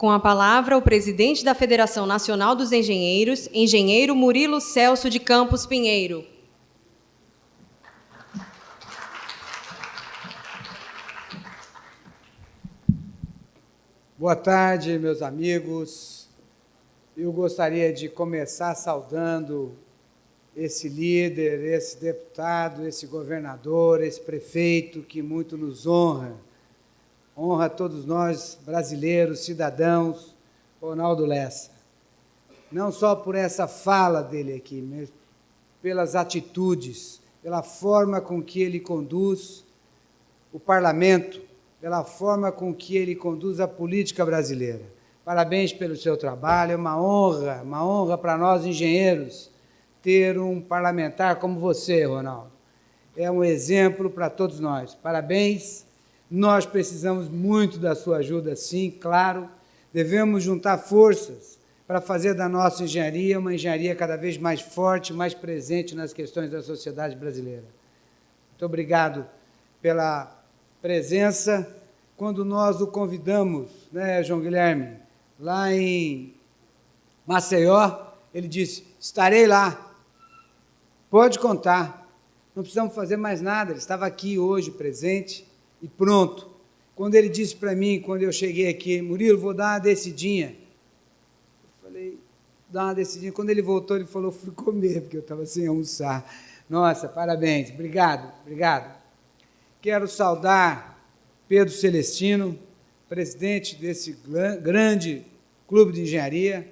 Com a palavra, o presidente da Federação Nacional dos Engenheiros, engenheiro Murilo Celso de Campos Pinheiro. Boa tarde, meus amigos. Eu gostaria de começar saudando esse líder, esse deputado, esse governador, esse prefeito que muito nos honra. Honra a todos nós, brasileiros, cidadãos, Ronaldo Lessa. Não só por essa fala dele aqui, mas pelas atitudes, pela forma com que ele conduz o parlamento, pela forma com que ele conduz a política brasileira. Parabéns pelo seu trabalho, é uma honra para nós engenheiros ter um parlamentar como você, Ronaldo. É um exemplo para todos nós. Parabéns, nós precisamos muito da sua ajuda, sim, claro. Devemos juntar forças para fazer da nossa engenharia uma engenharia cada vez mais forte, mais presente nas questões da sociedade brasileira. Muito obrigado pela presença. Quando nós o convidamos, né, João Guilherme, lá em Maceió, ele disse, estarei lá, pode contar, não precisamos fazer mais nada, ele estava aqui hoje, presente e pronto. Quando ele disse para mim, quando eu cheguei aqui, Murilo, vou dar uma descidinha. Eu falei, dá uma descidinha. Quando ele voltou, ele falou, fui comer, porque eu estava sem almoçar. Nossa, parabéns, obrigado. Quero saudar Pedro Celestino, presidente desse grande clube de engenharia,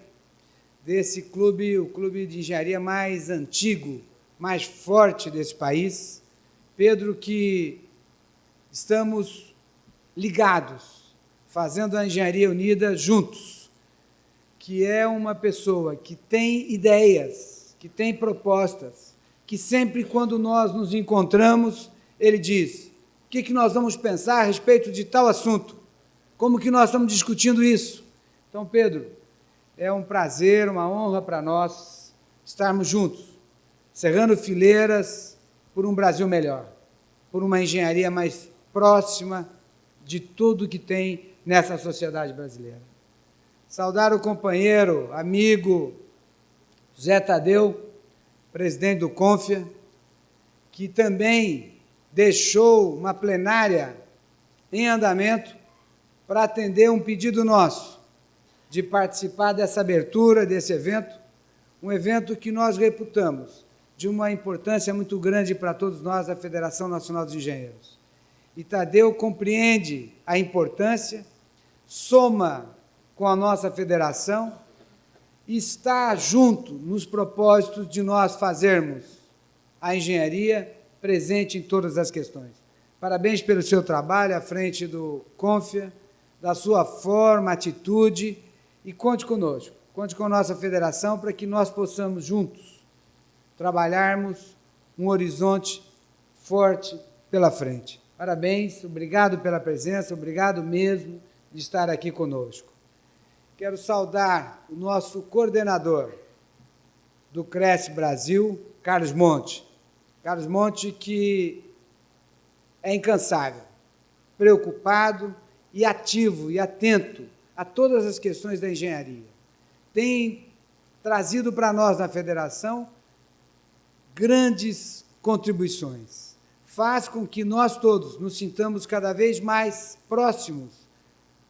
o clube de engenharia mais antigo, mais forte desse país. Pedro, que estamos ligados, fazendo a Engenharia Unida juntos, que é uma pessoa que tem ideias, que tem propostas, que sempre quando nós nos encontramos, ele diz, o que nós vamos pensar a respeito de tal assunto? Como que nós estamos discutindo isso? Então, Pedro, é um prazer, uma honra para nós estarmos juntos, cerrando fileiras por um Brasil melhor, por uma engenharia mais próxima de tudo que tem nessa sociedade brasileira. Saudar o companheiro, amigo José Tadeu, presidente do CONFIA, que também deixou uma plenária em andamento para atender um pedido nosso de participar dessa abertura, desse evento, um evento que nós reputamos de uma importância muito grande para todos nós da Federação Nacional dos Engenheiros. E Tadeu compreende a importância, soma com a nossa federação e está junto nos propósitos de nós fazermos a engenharia presente em todas as questões. Parabéns pelo seu trabalho à frente do CONFIA, da sua forma, atitude, e conte conosco, conte com a nossa federação para que nós possamos juntos trabalharmos um horizonte forte pela frente. Parabéns, obrigado pela presença, obrigado mesmo de estar aqui conosco. Quero saudar o nosso coordenador do Cresce Brasil, Carlos Monte. Carlos Monte, que é incansável, preocupado e ativo e atento a todas as questões da engenharia. Tem trazido para nós na Federação grandes contribuições. Faz com que nós todos nos sintamos cada vez mais próximos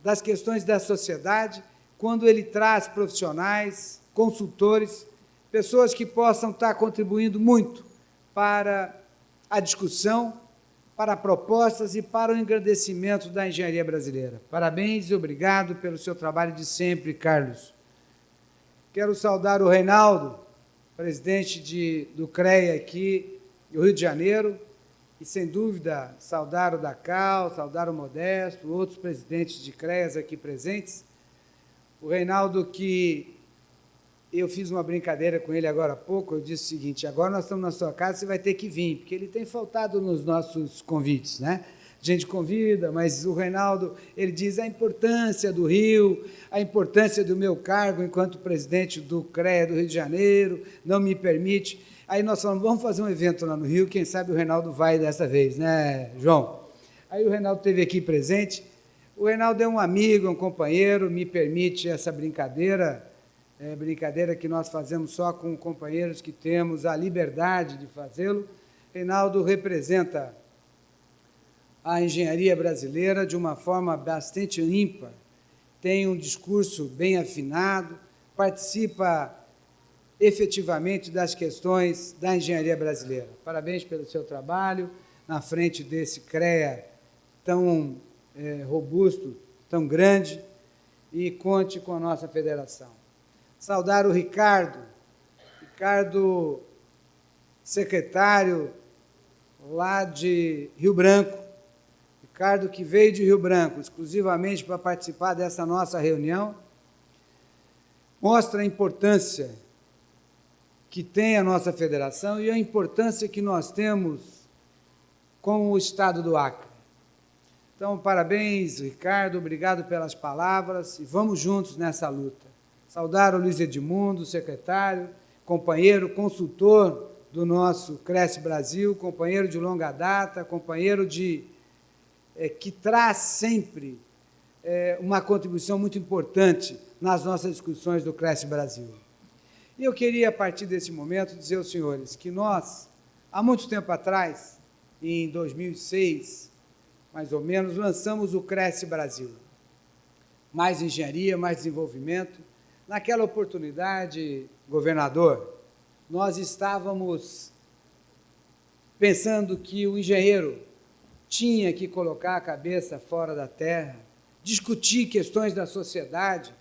das questões da sociedade, quando ele traz profissionais, consultores, pessoas que possam estar contribuindo muito para a discussão, para propostas e para o engrandecimento da engenharia brasileira. Parabéns e obrigado pelo seu trabalho de sempre, Carlos. Quero saudar o Reinaldo, presidente do CREA aqui do Rio de Janeiro, e, sem dúvida, saudar o Dacal, saudar o Modesto, outros presidentes de CREAs aqui presentes. O Reinaldo, que eu fiz uma brincadeira com ele agora há pouco, eu disse o seguinte, agora nós estamos na sua casa, você vai ter que vir, porque ele tem faltado nos nossos convites, né? A gente convida, mas o Reinaldo, ele diz a importância do Rio, a importância do meu cargo enquanto presidente do CREA do Rio de Janeiro, não me permite. Aí nós falamos, vamos fazer um evento lá no Rio, quem sabe o Reinaldo vai dessa vez, né, João? Aí o Reinaldo esteve aqui presente. O Reinaldo é um amigo, um companheiro, me permite essa brincadeira, brincadeira que nós fazemos só com companheiros que temos a liberdade de fazê-lo. Reinaldo representa a engenharia brasileira de uma forma bastante ímpar, tem um discurso bem afinado, participa efetivamente das questões da engenharia brasileira. Parabéns pelo seu trabalho na frente desse CREA tão robusto, tão grande, e conte com a nossa federação. Saudar o Ricardo, secretário lá de Rio Branco, Ricardo que veio de Rio Branco exclusivamente para participar dessa nossa reunião, mostra a importância que tem a nossa federação e a importância que nós temos com o Estado do Acre. Então, parabéns, Ricardo, obrigado pelas palavras e vamos juntos nessa luta. Saudar o Luiz Edmundo, secretário, companheiro, consultor do nosso Cresce Brasil, companheiro de longa data, companheiro que traz sempre uma contribuição muito importante nas nossas discussões do Cresce Brasil. E eu queria, a partir desse momento, dizer aos senhores que nós, há muito tempo atrás, em 2006, mais ou menos, lançamos o Cresce Brasil. Mais engenharia, mais desenvolvimento. Naquela oportunidade, governador, nós estávamos pensando que o engenheiro tinha que colocar a cabeça fora da terra, discutir questões da sociedade,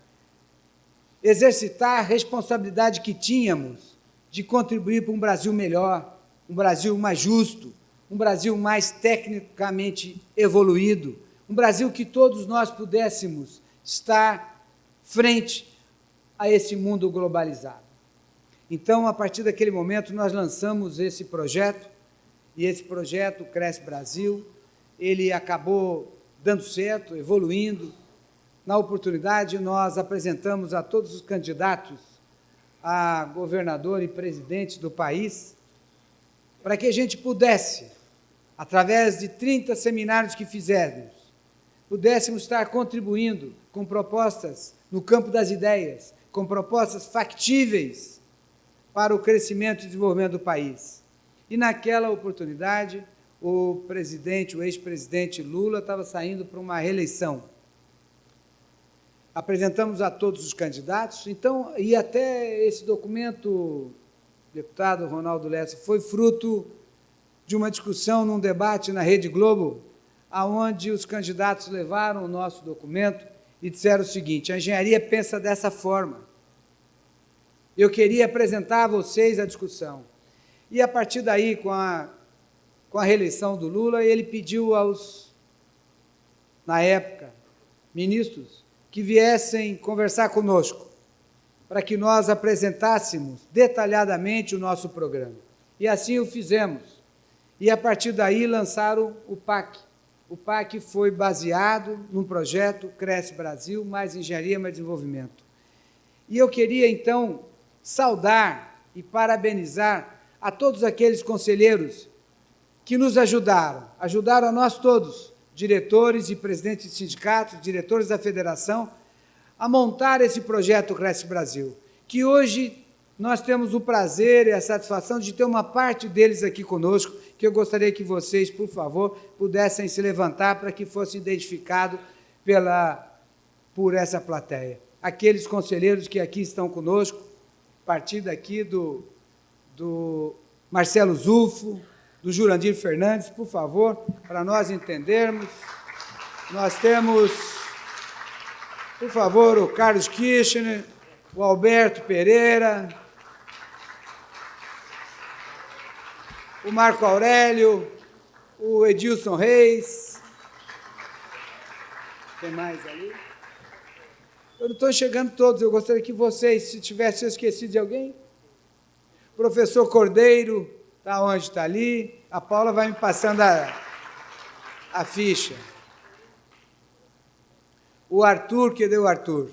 exercitar a responsabilidade que tínhamos de contribuir para um Brasil melhor, um Brasil mais justo, um Brasil mais tecnicamente evoluído, um Brasil que todos nós pudéssemos estar frente a esse mundo globalizado. Então, a partir daquele momento, nós lançamos esse projeto, e esse projeto, Cresce Brasil, ele acabou dando certo, evoluindo. Na oportunidade, nós apresentamos a todos os candidatos a governador e presidente do país, para que a gente pudesse, através de 30 seminários que fizemos, pudéssemos estar contribuindo com propostas no campo das ideias, com propostas factíveis para o crescimento e desenvolvimento do país. E, naquela oportunidade, o ex-presidente Lula estava saindo para uma reeleição. Apresentamos a todos os candidatos, então, e até esse documento, deputado Ronaldo Lessa, foi fruto de uma discussão num debate na Rede Globo, aonde os candidatos levaram o nosso documento e disseram o seguinte: a engenharia pensa dessa forma. Eu queria apresentar a vocês a discussão. E, a partir daí, com a reeleição do Lula, ele pediu aos, na época, ministros, que viessem conversar conosco, para que nós apresentássemos detalhadamente o nosso programa. E assim o fizemos. E, a partir daí, lançaram o PAC. O PAC foi baseado num projeto Cresce Brasil, mais engenharia, mais desenvolvimento. E eu queria, então, saudar e parabenizar a todos aqueles conselheiros que nos ajudaram a nós todos, diretores e presidentes de sindicatos, diretores da federação, a montar esse projeto Cresce Brasil, que hoje nós temos o prazer e a satisfação de ter uma parte deles aqui conosco, que eu gostaria que vocês, por favor, pudessem se levantar para que fosse identificado por essa plateia. Aqueles conselheiros que aqui estão conosco, a partir daqui do Marcelo Zulfo, do Jurandir Fernandes, por favor, para nós entendermos. Nós temos, por favor, o Carlos Kirchner, o Alberto Pereira, o Marco Aurélio, o Edilson Reis. Tem mais ali? Eu não estou enxergando todos, eu gostaria que vocês, se tivesse esquecido de alguém. Professor Cordeiro, está onde? Está ali. A Paula vai me passando a ficha. O Arthur, cadê o Arthur?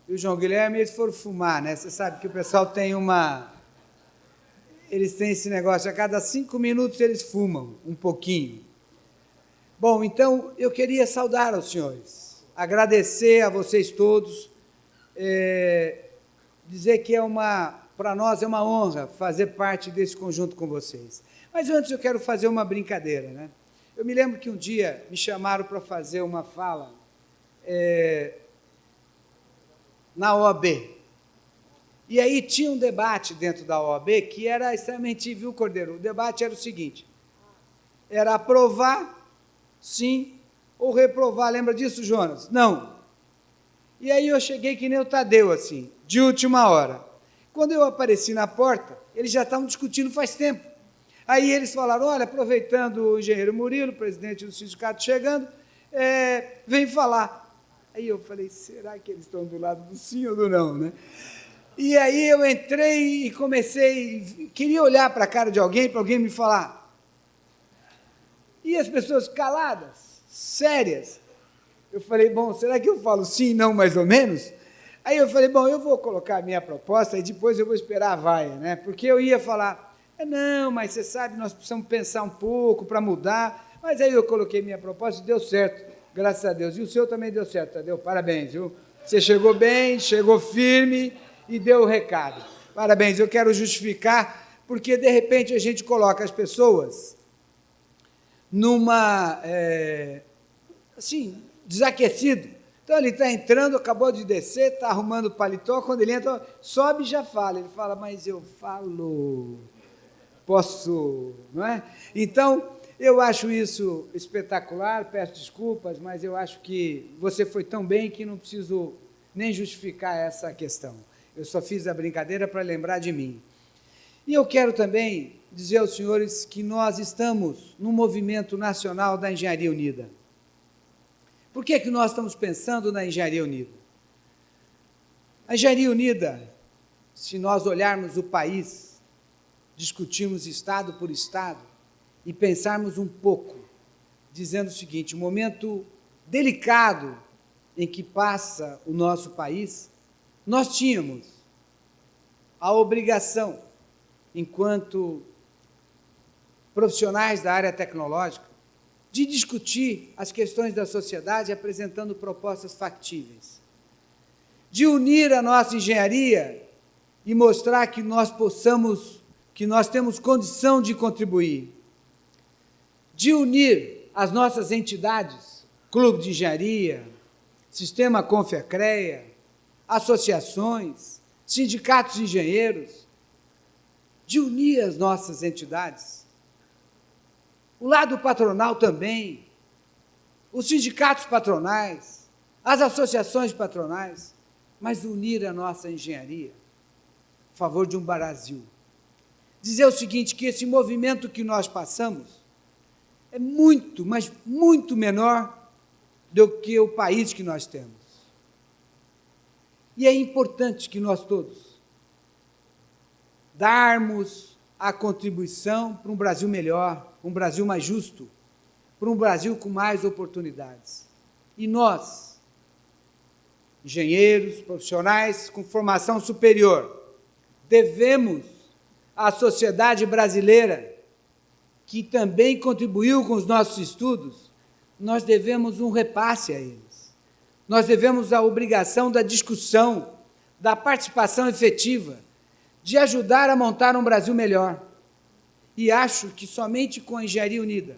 E o João Guilherme, eles foram fumar, né? Você sabe que o pessoal tem eles têm esse negócio, a cada 5 minutos eles fumam um pouquinho. Bom, então, eu queria saudar os senhores, agradecer a vocês todos, dizer que para nós é uma honra fazer parte desse conjunto com vocês. Mas antes eu quero fazer uma brincadeira, né? Eu me lembro que um dia me chamaram para fazer uma fala na OAB. E aí tinha um debate dentro da OAB que era extremamente, viu, Cordeiro? O debate era o seguinte, era aprovar, sim, ou reprovar. Lembra disso, Jonas? Não. E aí eu cheguei que nem o Tadeu, assim, de última hora. Quando eu apareci na porta, eles já estavam discutindo faz tempo. Aí eles falaram, olha, aproveitando o engenheiro Murilo, presidente do sindicato, chegando, vem falar. Aí eu falei, será que eles estão do lado do sim ou do não, né? E aí eu entrei e comecei, queria olhar para a cara de alguém, para alguém me falar. E as pessoas caladas, sérias. Eu falei, bom, será que eu falo sim, não, mais ou menos? Aí eu falei, bom, eu vou colocar a minha proposta e depois eu vou esperar a vaia, né? Porque eu ia falar, não, mas você sabe, nós precisamos pensar um pouco para mudar. Mas aí eu coloquei minha proposta e deu certo, graças a Deus. E o seu também deu certo, Tadeu, parabéns, viu? Você chegou bem, chegou firme e deu o recado. Parabéns, eu quero justificar, porque de repente a gente coloca as pessoas numa, assim, desaquecido. Então, ele está entrando, acabou de descer, está arrumando o paletó, quando ele entra, sobe e já fala. Ele fala, mas eu falo, posso, não é? Então, eu acho isso espetacular, peço desculpas, mas eu acho que você foi tão bem que não preciso nem justificar essa questão. Eu só fiz a brincadeira para lembrar de mim. E eu quero também dizer aos senhores que nós estamos no movimento nacional da Engenharia Unida. Por que nós estamos pensando na Engenharia Unida? A Engenharia Unida, se nós olharmos o país, discutirmos estado por estado e pensarmos um pouco, dizendo o seguinte, um momento delicado em que passa o nosso país, nós tínhamos a obrigação, enquanto profissionais da área tecnológica, de discutir as questões da sociedade apresentando propostas factíveis, de unir a nossa engenharia e mostrar que nós temos condição de contribuir, de unir as nossas entidades, Clube de Engenharia, Sistema Confiacrea, associações, sindicatos de engenheiros, de unir as nossas entidades. O lado patronal também, os sindicatos patronais, as associações patronais, mas unir a nossa engenharia a favor de um Brasil. Dizer o seguinte, que esse movimento que nós passamos é muito, mas muito menor do que o país que nós temos. E é importante que nós todos darmos a contribuição para um Brasil melhor, um Brasil mais justo, para um Brasil com mais oportunidades. E nós, engenheiros, profissionais com formação superior, devemos à sociedade brasileira, que também contribuiu com os nossos estudos, nós devemos um repasse a eles. Nós devemos a obrigação da discussão, da participação efetiva, de ajudar a montar um Brasil melhor. E acho que somente com a Engenharia Unida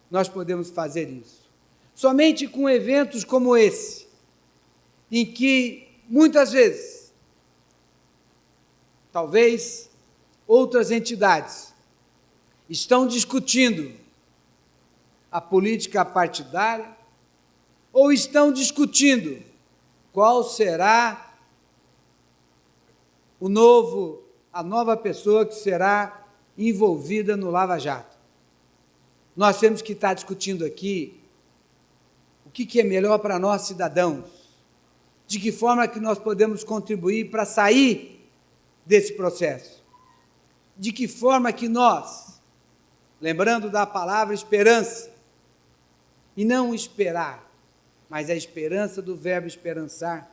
nós podemos fazer isso. Somente com eventos como esse, em que, muitas vezes, talvez outras entidades estão discutindo a política partidária ou estão discutindo qual será a nova pessoa que será envolvida no Lava Jato. Nós temos que estar discutindo aqui o que é melhor para nós, cidadãos, de que forma que nós podemos contribuir para sair desse processo, de que forma que nós, lembrando da palavra esperança, e não esperar, mas a esperança do verbo esperançar,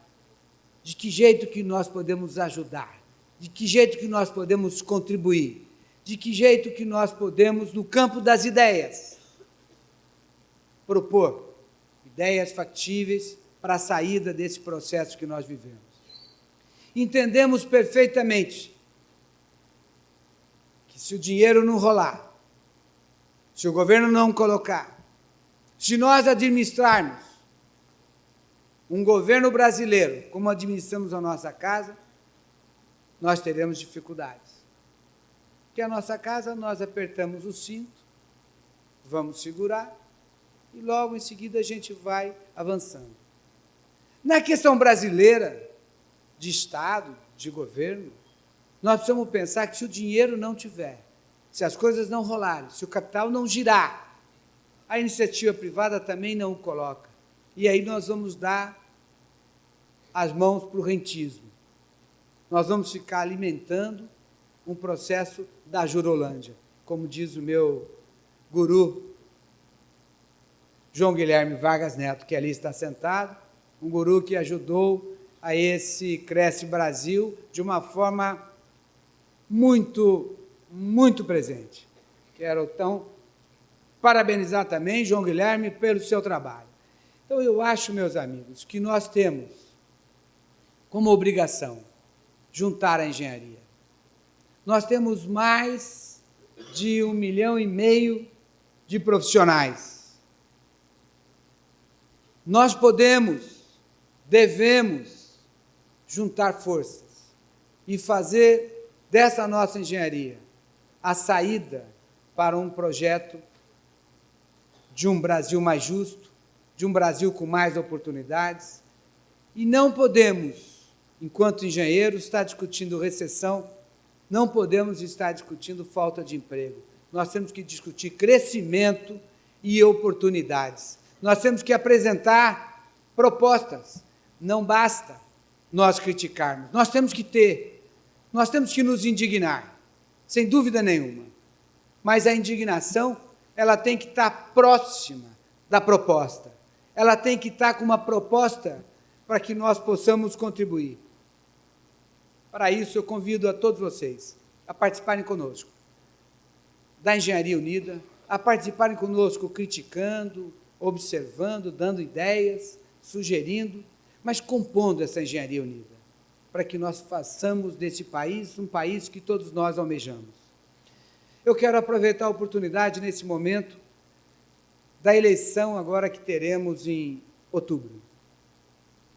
de que jeito que nós podemos ajudar, de que jeito que nós podemos contribuir, de que jeito que nós podemos, no campo das ideias, propor ideias factíveis para a saída desse processo que nós vivemos. Entendemos perfeitamente que se o dinheiro não rolar, se o governo não colocar, se nós administrarmos um governo brasileiro como administramos a nossa casa, nós teremos dificuldades. Porque a nossa casa, nós apertamos o cinto, vamos segurar, e logo em seguida a gente vai avançando. Na questão brasileira, de Estado, de governo, nós precisamos pensar que se o dinheiro não tiver, se as coisas não rolarem, se o capital não girar, a iniciativa privada também não o coloca. E aí nós vamos dar as mãos para o rentismo. Nós vamos ficar alimentando um processo da Jurolândia, como diz o meu guru, João Guilherme Vargas Neto, que ali está sentado, um guru que ajudou a esse Cresce Brasil de uma forma muito, muito presente. Quero, então, parabenizar também João Guilherme pelo seu trabalho. Então, eu acho, meus amigos, que nós temos como obrigação juntar a engenharia. Nós temos mais de 1,5 milhão de profissionais. Nós podemos, devemos juntar forças e fazer dessa nossa engenharia a saída para um projeto de um Brasil mais justo, de um Brasil com mais oportunidades. E não podemos, enquanto engenheiros, estar discutindo recessão, não podemos estar discutindo falta de emprego. Nós temos que discutir crescimento e oportunidades. Nós temos que apresentar propostas. Não basta nós criticarmos. Nós temos que nos indignar, sem dúvida nenhuma. Mas a indignação, ela tem que estar próxima da proposta. Ela tem que estar com uma proposta para que nós possamos contribuir. Para isso, eu convido a todos vocês a participarem conosco da Engenharia Unida, a participarem conosco criticando, observando, dando ideias, sugerindo, mas compondo essa Engenharia Unida, para que nós façamos desse país um país que todos nós almejamos. Eu quero aproveitar a oportunidade, nesse momento, da eleição agora que teremos em outubro.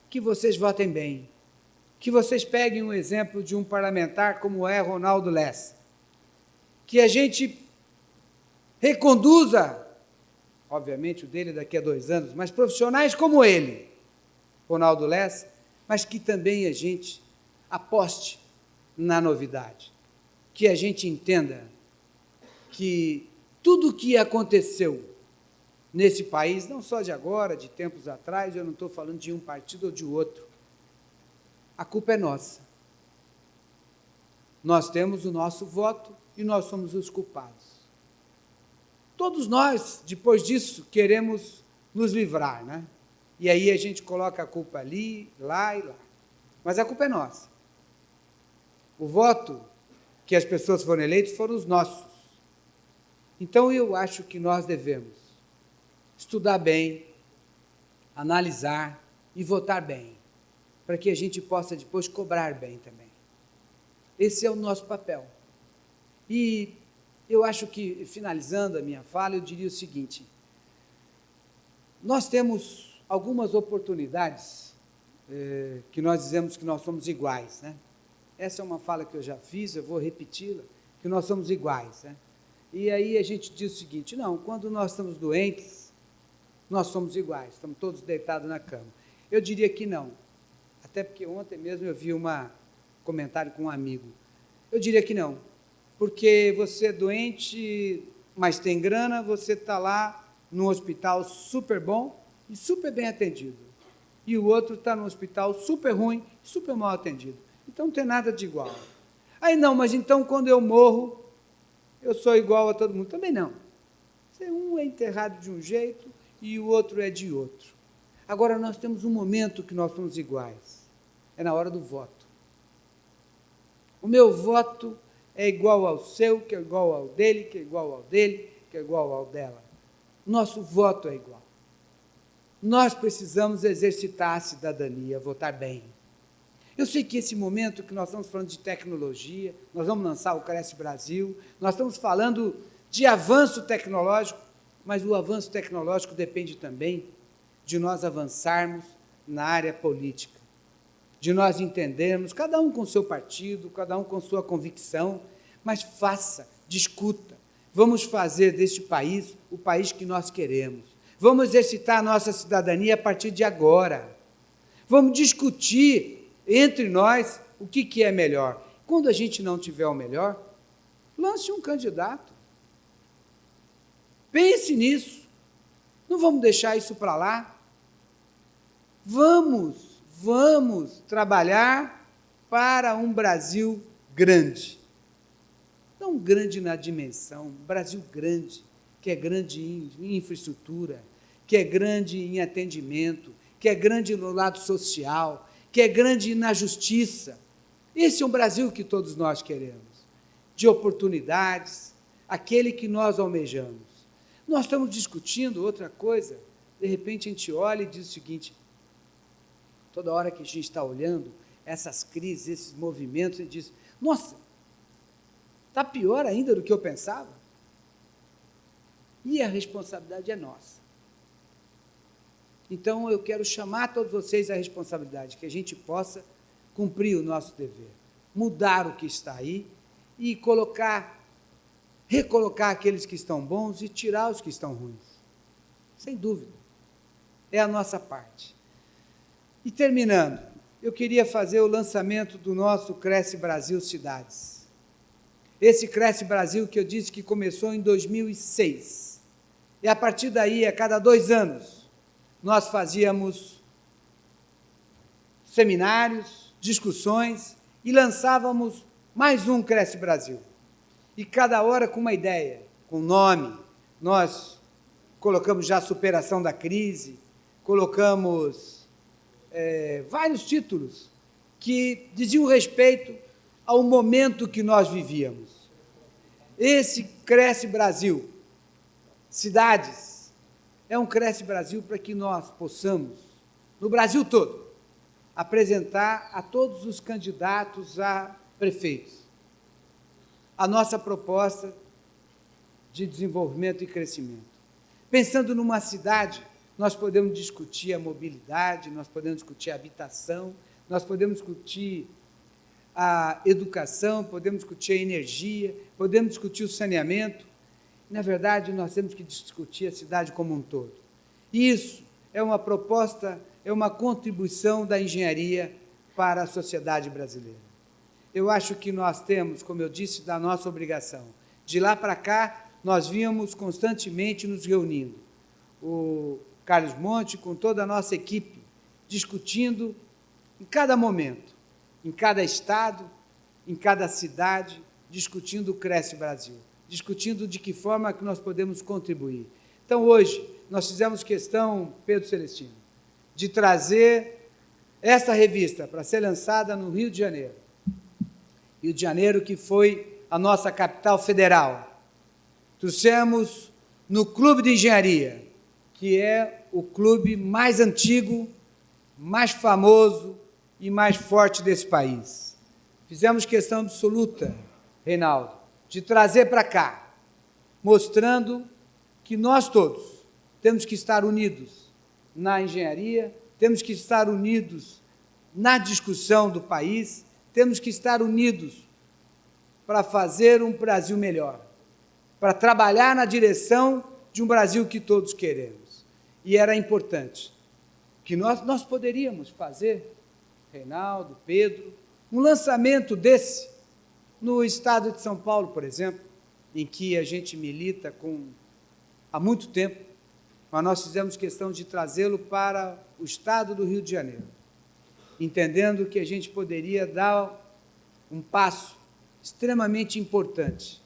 Que vocês votem bem, que vocês peguem um exemplo de um parlamentar como é Ronaldo Lessa, que a gente reconduza, obviamente o dele daqui a 2 anos, mas profissionais como ele, Ronaldo Lessa, mas que também a gente aposte na novidade, que a gente entenda que tudo o que aconteceu nesse país, não só de agora, de tempos atrás, eu não estou falando de um partido ou de outro, a culpa é nossa. Nós temos o nosso voto e nós somos os culpados. Todos nós, depois disso, queremos nos livrar, né? E aí a gente coloca a culpa ali, lá e lá. Mas a culpa é nossa. O voto que as pessoas foram eleitas foram os nossos. Então, eu acho que nós devemos estudar bem, analisar e votar bem, para que a gente possa depois cobrar bem também. Esse é o nosso papel. E eu acho que, finalizando a minha fala, eu diria o seguinte: nós temos algumas oportunidades que nós dizemos que nós somos iguais, né? Essa é uma fala que eu já fiz, eu vou repeti-la, que nós somos iguais, né? E aí a gente diz o seguinte: não, quando nós estamos doentes, nós somos iguais, estamos todos deitados na cama. Eu diria que não, até porque ontem mesmo eu vi um comentário com um amigo. Eu diria que não, porque você é doente, mas tem grana, você está lá num hospital super bom e super bem atendido. E o outro está num hospital super ruim, super mal atendido. Então não tem nada de igual. Aí não, mas então quando eu morro, eu sou igual a todo mundo. Também não. Um é enterrado de um jeito e o outro é de outro. Agora nós temos um momento que nós somos iguais. É na hora do voto. O meu voto é igual ao seu, que é igual ao dele, que é igual ao dele, que é igual ao dela. Nosso voto é igual. nós precisamos exercitar a cidadania, votar bem. Eu sei que esse momento que nós estamos falando de tecnologia, nós vamos lançar o Cresce Brasil, nós estamos falando de avanço tecnológico, mas o avanço tecnológico depende também de nós avançarmos na área política, de nós entendermos, cada um com seu partido, cada um com sua convicção, mas faça, discuta. Vamos fazer deste país o país que nós queremos. Vamos exercitar a nossa cidadania a partir de agora. Vamos discutir entre nós o que é melhor. Quando a gente não tiver o melhor, lance um candidato. Pense nisso. Não vamos deixar isso para lá. Vamos trabalhar para um Brasil grande. Não grande na dimensão, um Brasil grande, que é grande em infraestrutura, que é grande em atendimento, que é grande no lado social, que é grande na justiça. Esse é um Brasil que todos nós queremos, de oportunidades, aquele que nós almejamos. Nós estamos discutindo outra coisa, de repente a gente olha e diz o seguinte, toda hora que a gente está olhando essas crises, esses movimentos, a gente diz, nossa, está pior ainda do que eu pensava. E a responsabilidade é nossa. Então, eu quero chamar todos vocês à responsabilidade, que a gente possa cumprir o nosso dever, mudar o que está aí e recolocar aqueles que estão bons e tirar os que estão ruins. Sem dúvida. É a nossa parte. E terminando, eu queria fazer o lançamento do nosso Cresce Brasil Cidades. Esse Cresce Brasil que eu disse que começou em 2006. E a partir daí, a cada 2 anos, nós fazíamos seminários, discussões e lançávamos mais um Cresce Brasil. E cada hora com uma ideia, com nome. Nós colocamos já a superação da crise, colocamos vários títulos que diziam respeito ao momento que nós vivíamos. Esse Cresce Brasil, Cidades, é um Cresce Brasil para que nós possamos, no Brasil todo, apresentar a todos os candidatos a prefeitos a nossa proposta de desenvolvimento e crescimento. Pensando numa cidade, nós podemos discutir a mobilidade, nós podemos discutir a habitação, nós podemos discutir a educação, podemos discutir a energia, podemos discutir o saneamento. Na verdade, nós temos que discutir a cidade como um todo. E isso é uma proposta, é uma contribuição da engenharia para a sociedade brasileira. Eu acho que nós temos, como eu disse, da nossa obrigação. De lá para cá, nós vínhamos constantemente nos reunindo. O Carlos Monte, com toda a nossa equipe, discutindo em cada momento, em cada estado, em cada cidade, discutindo o Cresce Brasil, discutindo de que forma que nós podemos contribuir. Então, hoje, nós fizemos questão, Pedro Celestino, de trazer essa revista para ser lançada no Rio de Janeiro. Rio de Janeiro, que foi a nossa capital federal. Trouxemos no Clube de Engenharia, que é o clube mais antigo, mais famoso e mais forte desse país. Fizemos questão absoluta, Reinaldo, de trazer para cá, mostrando que nós todos temos que estar unidos na engenharia, temos que estar unidos na discussão do país, temos que estar unidos para fazer um Brasil melhor, para trabalhar na direção de um Brasil que todos queremos. E era importante que nós poderíamos fazer, Reinaldo, Pedro, um lançamento desse no estado de São Paulo, por exemplo, em que a gente milita há muito tempo, mas nós fizemos questão de trazê-lo para o estado do Rio de Janeiro, entendendo que a gente poderia dar um passo extremamente importante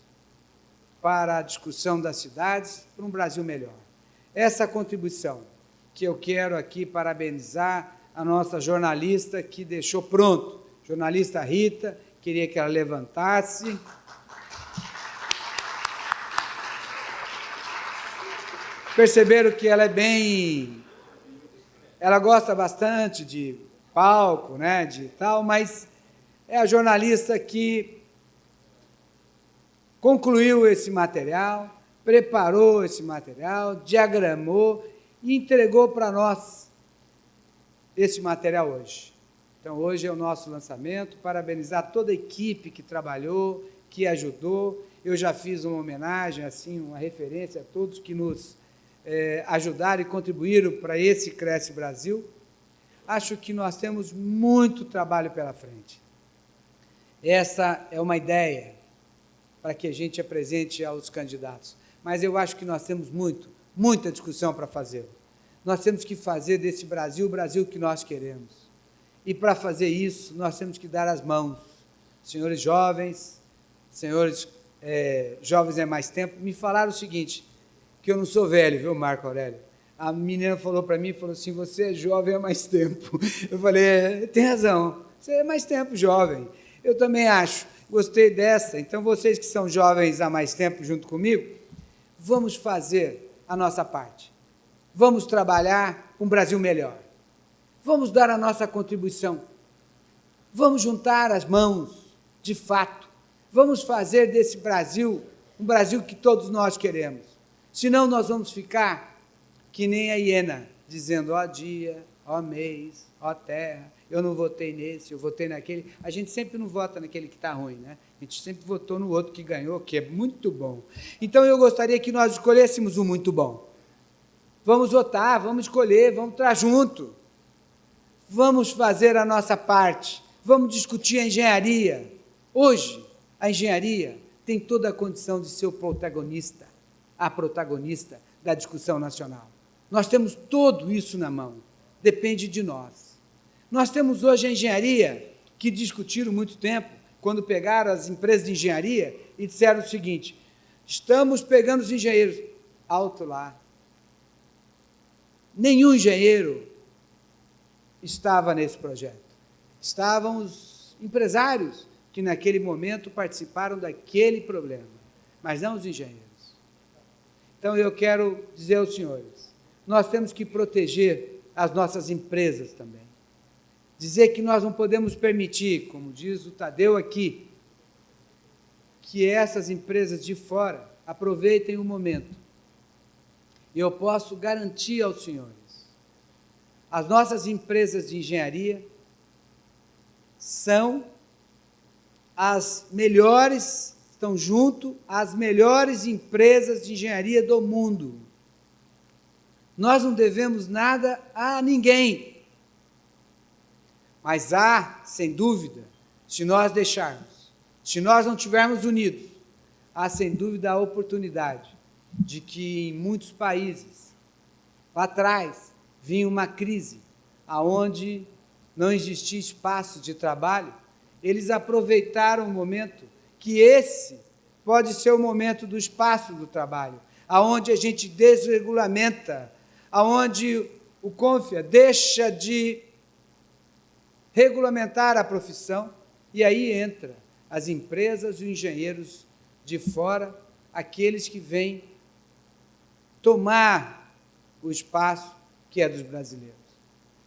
para a discussão das cidades, para um Brasil melhor. Essa contribuição que eu quero aqui parabenizar a nossa jornalista que deixou pronto, jornalista Rita, queria que ela levantasse. Perceberam que ela é bem ela gosta bastante de palco, né, de tal, mas é a jornalista que concluiu esse material, preparou esse material, diagramou e entregou para nós esse material hoje. Então, hoje é o nosso lançamento, parabenizar toda a equipe que trabalhou, que ajudou. Eu já fiz uma homenagem, assim, uma referência a todos que nos ajudaram e contribuíram para esse Cresce Brasil. Acho que nós temos muito trabalho pela frente. Essa é uma ideia para que a gente apresente aos candidatos. Mas eu acho que nós temos muita discussão para fazer. Nós temos que fazer desse Brasil o Brasil que nós queremos. E, para fazer isso, nós temos que dar as mãos. Senhores jovens, jovens é mais tempo, me falaram o seguinte, que eu não sou velho, viu, Marco Aurélio? A menina falou para mim, falou assim, você é jovem há mais tempo. Eu falei, tem razão, você é mais tempo jovem. Eu também acho, gostei dessa. Então, vocês que são jovens há mais tempo junto comigo, vamos fazer a nossa parte. Vamos trabalhar um Brasil melhor. Vamos dar a nossa contribuição. Vamos juntar as mãos, de fato. Vamos fazer desse Brasil um Brasil que todos nós queremos. Senão nós vamos ficar que nem a hiena, dizendo, ó dia, ó mês, ó terra, eu não votei nesse, eu votei naquele. A gente sempre não vota naquele que está ruim, né? A gente sempre votou no outro que ganhou, que é muito bom. Então, eu gostaria que nós escolhêssemos um muito bom. Vamos votar, vamos escolher, vamos estar junto. Vamos fazer a nossa parte. Vamos discutir a engenharia. Hoje, a engenharia tem toda a condição de ser o protagonista, a protagonista da discussão nacional. Nós temos tudo isso na mão. Depende de nós. Nós temos hoje a engenharia, que discutiram muito tempo, quando pegaram as empresas de engenharia e disseram o seguinte, estamos pegando os engenheiros. Alto lá. Nenhum engenheiro estava nesse projeto. Estavam os empresários que, naquele momento, participaram daquele problema, mas não os engenheiros. Então, eu quero dizer aos senhores, nós temos que proteger as nossas empresas também. Dizer que nós não podemos permitir, como diz o Tadeu aqui, que essas empresas de fora aproveitem o momento. E eu posso garantir aos senhores, as nossas empresas de engenharia são as melhores, estão junto às melhores empresas de engenharia do mundo. Nós não devemos nada a ninguém. Mas há, sem dúvida, se nós deixarmos, se nós não estivermos unidos, há, sem dúvida, a oportunidade de que em muitos países, lá atrás, vinha uma crise, onde não existia espaço de trabalho, eles aproveitaram o momento que esse pode ser o momento do espaço do trabalho, aonde a gente desregulamenta, aonde o CONFIA deixa de regulamentar a profissão, e aí entra as empresas e os engenheiros de fora, aqueles que vêm tomar o espaço que é dos brasileiros.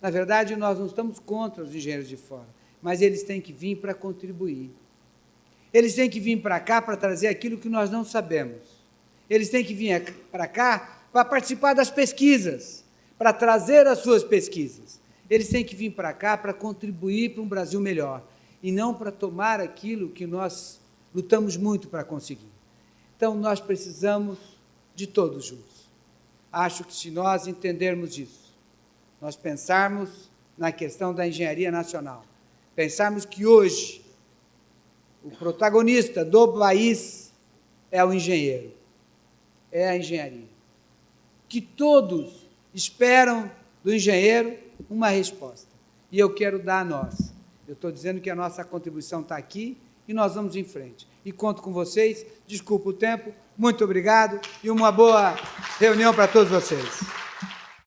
Na verdade, nós não estamos contra os engenheiros de fora, mas eles têm que vir para contribuir. Eles têm que vir para cá para trazer aquilo que nós não sabemos. Eles têm que vir para cá para participar das pesquisas, para trazer as suas pesquisas. Eles têm que vir para cá para contribuir para um Brasil melhor, e não para tomar aquilo que nós lutamos muito para conseguir. Então, nós precisamos de todos juntos. Acho que, se nós entendermos isso, nós pensarmos na questão da engenharia nacional, pensarmos que hoje o protagonista do país é o engenheiro, é a engenharia, que todos esperam do engenheiro uma resposta, e eu quero dar a nossa. Eu estou dizendo que a nossa contribuição está aqui e nós vamos em frente. E conto com vocês, desculpa o tempo, muito obrigado e uma boa reunião para todos vocês.